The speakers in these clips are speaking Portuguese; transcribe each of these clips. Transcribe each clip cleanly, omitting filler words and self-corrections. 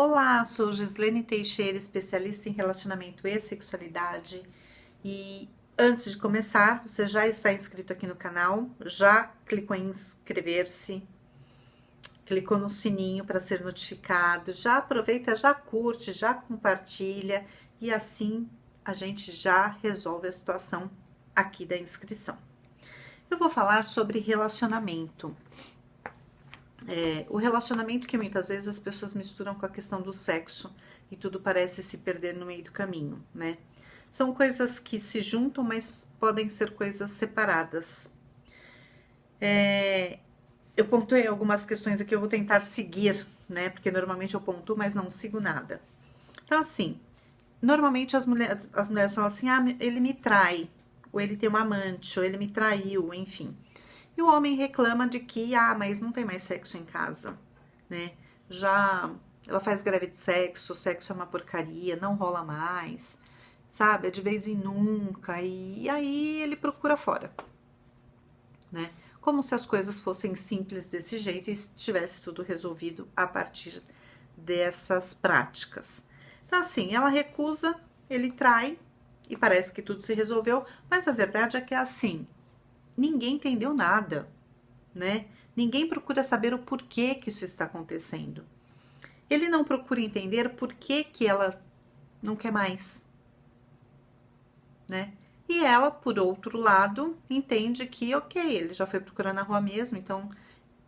Olá, sou Gislene Teixeira, especialista em relacionamento e sexualidade. E antes de começar, você já está inscrito aqui no canal? Já clicou em inscrever-se? Clicou no sininho para ser notificado? Já aproveita, já curte, já compartilha e assim a gente já resolve a situação aqui da inscrição. Eu vou falar sobre relacionamento. O relacionamento que muitas vezes as pessoas misturam com a questão do sexo e tudo parece se perder no meio do caminho, né? São coisas que se juntam, mas podem ser coisas separadas. Eu pontuei algumas questões aqui, eu vou tentar seguir, né? Porque normalmente eu pontuo, mas não sigo nada. Então, assim, normalmente as mulheres falam assim, ele me trai, ou ele tem uma amante, ou ele me traiu, enfim. E o homem reclama de que, mas não tem mais sexo em casa, né? Já ela faz greve de sexo, o sexo é uma porcaria, não rola mais, sabe? É de vez em nunca, e aí ele procura fora, né? Como se as coisas fossem simples desse jeito e tivesse tudo resolvido a partir dessas práticas. Então, assim, ela recusa, ele trai e parece que tudo se resolveu, mas a verdade é que é assim. Ninguém entendeu nada, né? Ninguém procura saber o porquê que isso está acontecendo. Ele não procura entender por que ela não quer mais, né? E ela, por outro lado, entende que, ok, ele já foi procurar na rua mesmo, então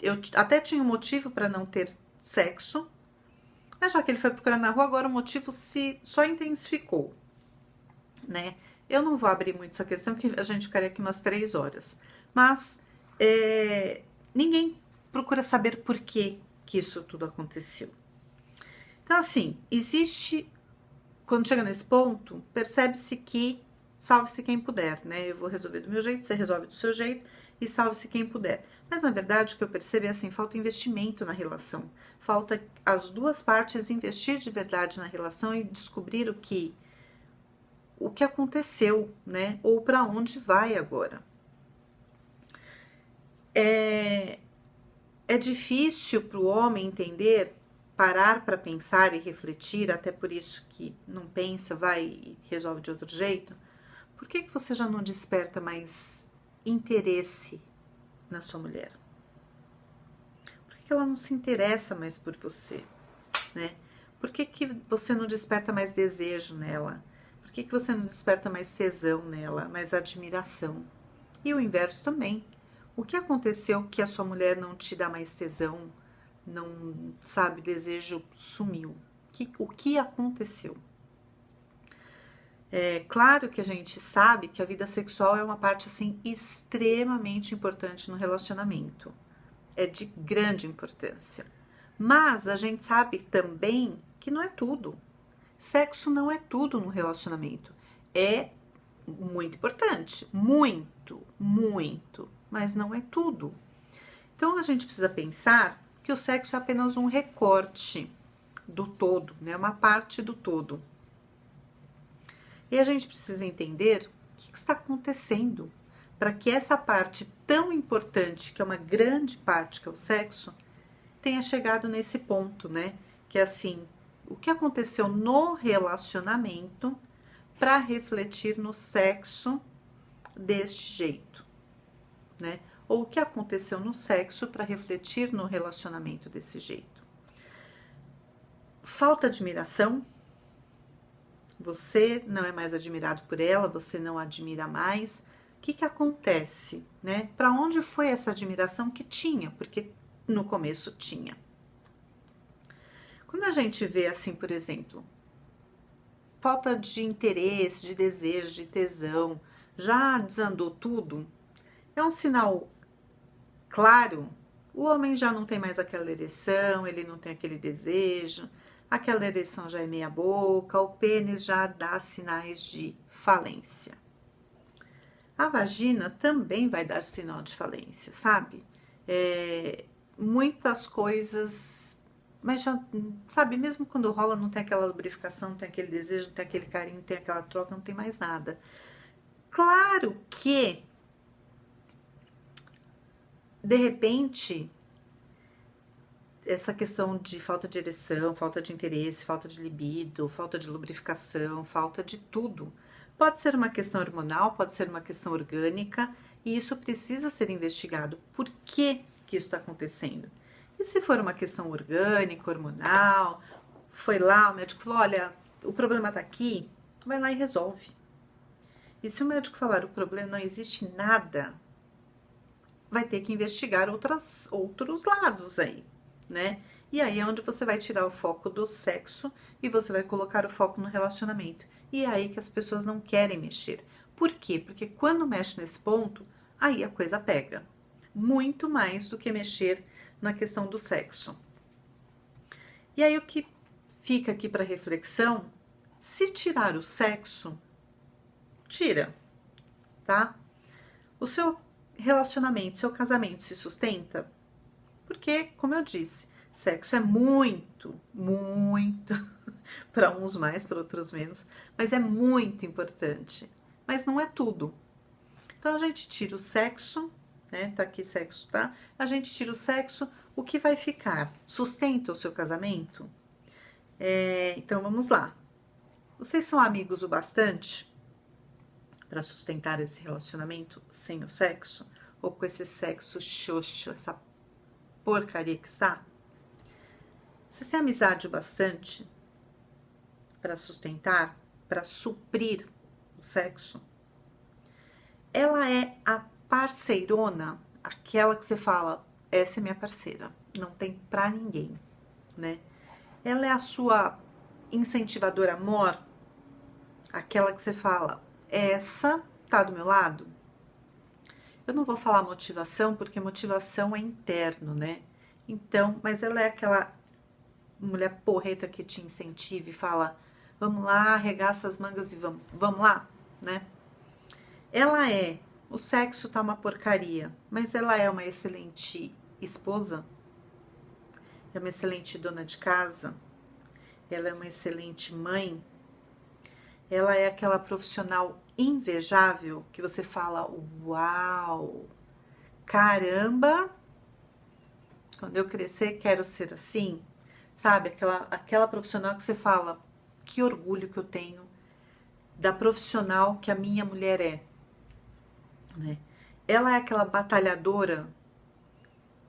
eu até tinha um motivo para não ter sexo, mas já que ele foi procurar na rua, agora o motivo se só intensificou, né? Eu não vou abrir muito essa questão, que a gente ficaria aqui umas 3 horas. Mas ninguém procura saber por que isso tudo aconteceu. Então, assim, quando chega nesse ponto, percebe-se que salve-se quem puder, né? Eu vou resolver do meu jeito, você resolve do seu jeito e salve-se quem puder. Mas, na verdade, o que eu percebo é assim, falta investimento na relação. Falta as duas partes investir de verdade na relação e descobrir o que aconteceu, né? Ou para onde vai agora. É difícil para o homem entender, parar para pensar e refletir, até por isso que não pensa, vai e resolve de outro jeito. Por que você já não desperta mais interesse na sua mulher? Por que ela não se interessa mais por você, né? Por que você não desperta mais desejo nela? Por que você não desperta mais tesão nela, mais admiração? E o inverso também. O que aconteceu que a sua mulher não te dá mais tesão, não, sabe, desejo sumiu? O que aconteceu? É claro que a gente sabe que a vida sexual é uma parte, assim, extremamente importante no relacionamento. É de grande importância. Mas a gente sabe também que não é tudo. Sexo não é tudo no relacionamento. É muito importante, muito, mas não é tudo. Então a gente precisa pensar que o sexo é apenas um recorte do todo, né? Uma parte do todo. E a gente precisa entender o que está acontecendo para que essa parte tão importante, que é uma grande parte, que é o sexo, tenha chegado nesse ponto, né? Que é assim, o que aconteceu no relacionamento para refletir no sexo deste jeito, né? Ou o que aconteceu no sexo para refletir no relacionamento desse jeito. Falta admiração. Você não é mais admirado por ela, você não admira mais. O que acontece, né? Para onde foi essa admiração que tinha? Porque no começo tinha. Quando a gente vê assim, por exemplo, falta de interesse, de desejo, de tesão, já desandou tudo, é um sinal claro. O homem já não tem mais aquela ereção, ele não tem aquele desejo, aquela ereção já é meia boca, o pênis já dá sinais de falência. A vagina também vai dar sinal de falência, sabe? Muitas coisas, mas já, sabe, mesmo quando rola, não tem aquela lubrificação, não tem aquele desejo, não tem aquele carinho, não tem aquela troca, não tem mais nada. Claro que, de repente, essa questão de falta de ereção, falta de interesse, falta de libido, falta de lubrificação, falta de tudo. Pode ser uma questão hormonal, pode ser uma questão orgânica, e isso precisa ser investigado. Por que que isso está acontecendo? E se for uma questão orgânica, hormonal, foi lá, o médico falou, olha, o problema está aqui, vai lá e resolve. E se o médico falar o problema não existe nada, vai ter que investigar outros lados aí, né? E aí é onde você vai tirar o foco do sexo e você vai colocar o foco no relacionamento. E é aí que as pessoas não querem mexer. Por quê? Porque quando mexe nesse ponto, aí a coisa pega. Muito mais do que mexer na questão do sexo. E aí o que fica aqui para reflexão, se tirar o sexo, tira, tá? O seu relacionamento, seu casamento se sustenta? Porque, como eu disse, sexo é muito, muito, para uns mais, para outros menos, mas é muito importante. Mas não é tudo. Então a gente tira o sexo, né? Tá aqui sexo, tá? A gente tira o sexo, o que vai ficar? Sustenta o seu casamento? Então vamos lá. Vocês são amigos o bastante para sustentar esse relacionamento sem o sexo? Ou com esse sexo xoxo, essa porcaria que está? Vocês têm amizade o bastante para sustentar, para suprir o sexo? Ela é a parceirona, aquela que você fala, essa é minha parceira, não tem pra ninguém, né? Ela é a sua incentivadora amor, aquela que você fala, essa tá do meu lado? Eu não vou falar motivação, porque motivação é interno, né? Então, mas ela é aquela mulher porreta que te incentiva e fala, vamos lá, arregaça as mangas e vamos lá, né? Ela é, o sexo tá uma porcaria, mas ela é uma excelente esposa, é uma excelente dona de casa, ela é uma excelente mãe, ela é aquela profissional invejável que você fala, uau, caramba, quando eu crescer quero ser assim, sabe? Aquela profissional que você fala, que orgulho que eu tenho da profissional que a minha mulher é, né? Ela é aquela batalhadora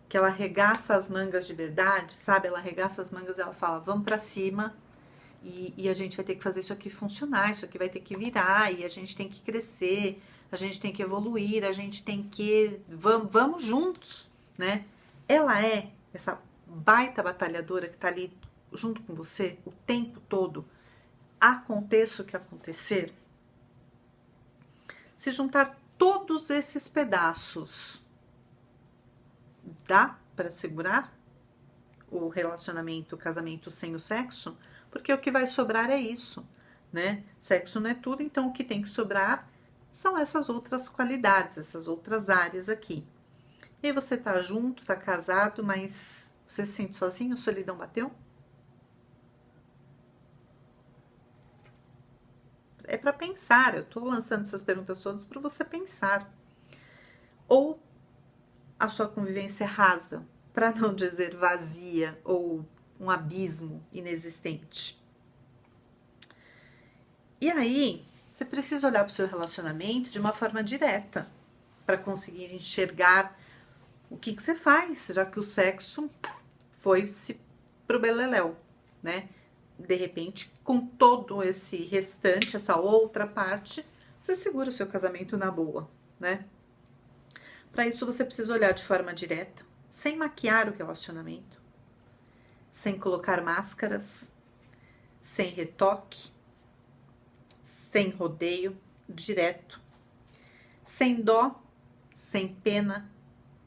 que ela arregaça as mangas de verdade, sabe? Ela arregaça as mangas e ela fala, vamos pra cima e a gente vai ter que fazer isso aqui funcionar, isso aqui vai ter que virar e a gente tem que crescer, a gente tem que evoluir, a gente tem que... Vamos juntos, né? Ela é essa baita batalhadora que tá ali junto com você o tempo todo, aconteça o que acontecer. Se juntar todos esses pedaços, dá para segurar o relacionamento, o casamento sem o sexo? Porque o que vai sobrar é isso, né? Sexo não é tudo, então o que tem que sobrar são essas outras qualidades, essas outras áreas aqui. E aí você tá junto, tá casado, mas você se sente sozinho, a solidão bateu? É para pensar, eu tô lançando essas perguntas todas para você pensar. Ou a sua convivência é rasa, para não dizer vazia ou um abismo inexistente. E aí, você precisa olhar para o seu relacionamento de uma forma direta, para conseguir enxergar o que você faz, já que o sexo foi-se pro beleléu, né? De repente, com todo esse restante, essa outra parte, você segura o seu casamento na boa, né? Para isso, você precisa olhar de forma direta, sem maquiar o relacionamento, sem colocar máscaras, sem retoque, sem rodeio, direto, sem dó, sem pena,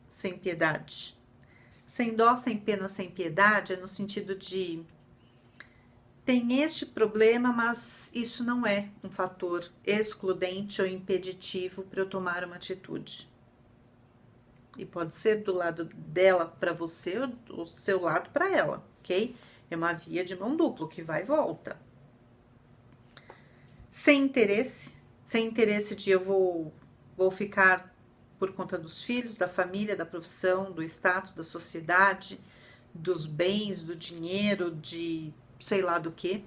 sem piedade. Sem dó, sem pena, sem piedade é no sentido de tem este problema, mas isso não é um fator excludente ou impeditivo para eu tomar uma atitude. E pode ser do lado dela para você ou do seu lado para ela, ok? É uma via de mão dupla, que vai e volta. Sem interesse de eu vou ficar por conta dos filhos, da família, da profissão, do status, da sociedade, dos bens, do dinheiro, de sei lá do que,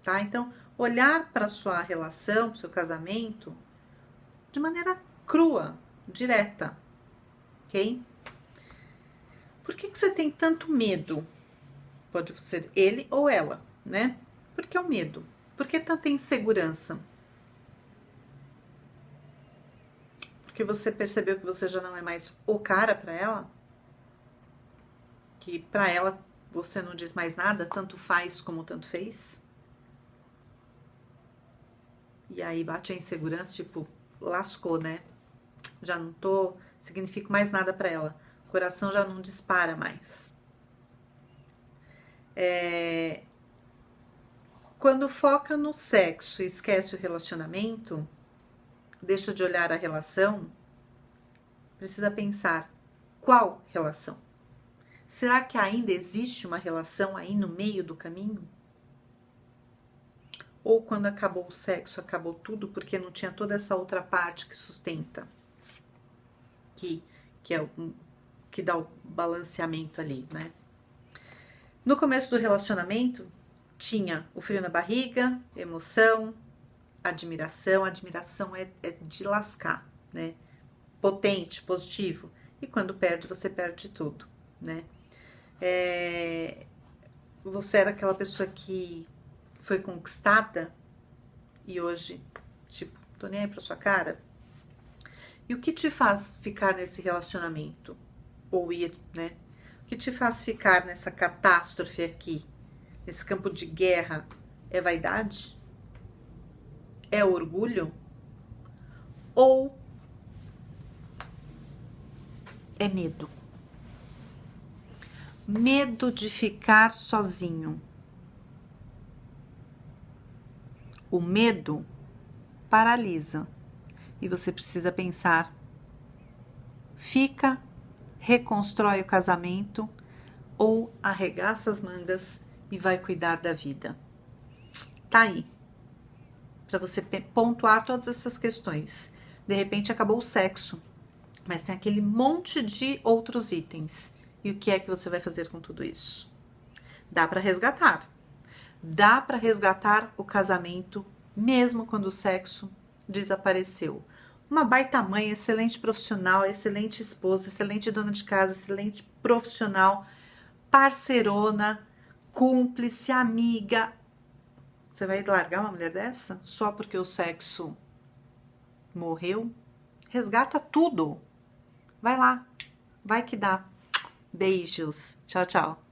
tá? Então, olhar para sua relação, pro seu casamento, de maneira crua, direta, ok? Por que você tem tanto medo? Pode ser ele ou ela, né? Por que o medo? Por que tanta insegurança? Porque você percebeu que você já não é mais o cara para ela? Que para ela você não diz mais nada, tanto faz como tanto fez? E aí bate a insegurança, tipo, lascou, né? Já não significo mais nada para ela. O coração já não dispara mais. Quando foca no sexo e esquece o relacionamento, deixa de olhar a relação, precisa pensar, qual relação? Será que ainda existe uma relação aí no meio do caminho? Ou quando acabou o sexo, acabou tudo porque não tinha toda essa outra parte que sustenta, que dá o balanceamento ali, né? No começo do relacionamento, tinha o frio na barriga, emoção, admiração. Admiração é de lascar, né? Potente, positivo. E quando perde, você perde tudo, né? Você era aquela pessoa que foi conquistada e hoje, tipo, tô nem aí pra sua cara. E o que te faz ficar nesse relacionamento? Ou ir, né? O que te faz ficar nessa catástrofe aqui? Nesse campo de guerra? É vaidade? É orgulho? Ou é medo? Medo de ficar sozinho. O medo paralisa e você precisa pensar, fica, reconstrói o casamento ou arregaça as mangas e vai cuidar da vida. Tá aí, para você pontuar todas essas questões. De repente acabou o sexo, mas tem aquele monte de outros itens. E o que é que você vai fazer com tudo isso? Dá para resgatar. Dá para resgatar o casamento mesmo quando o sexo desapareceu. Uma baita mãe, excelente profissional, excelente esposa, excelente dona de casa, excelente profissional, parceirona, cúmplice, amiga. Você vai largar uma mulher dessa só porque o sexo morreu? Resgata tudo. Vai lá, vai que dá. Beijos. Tchau, tchau.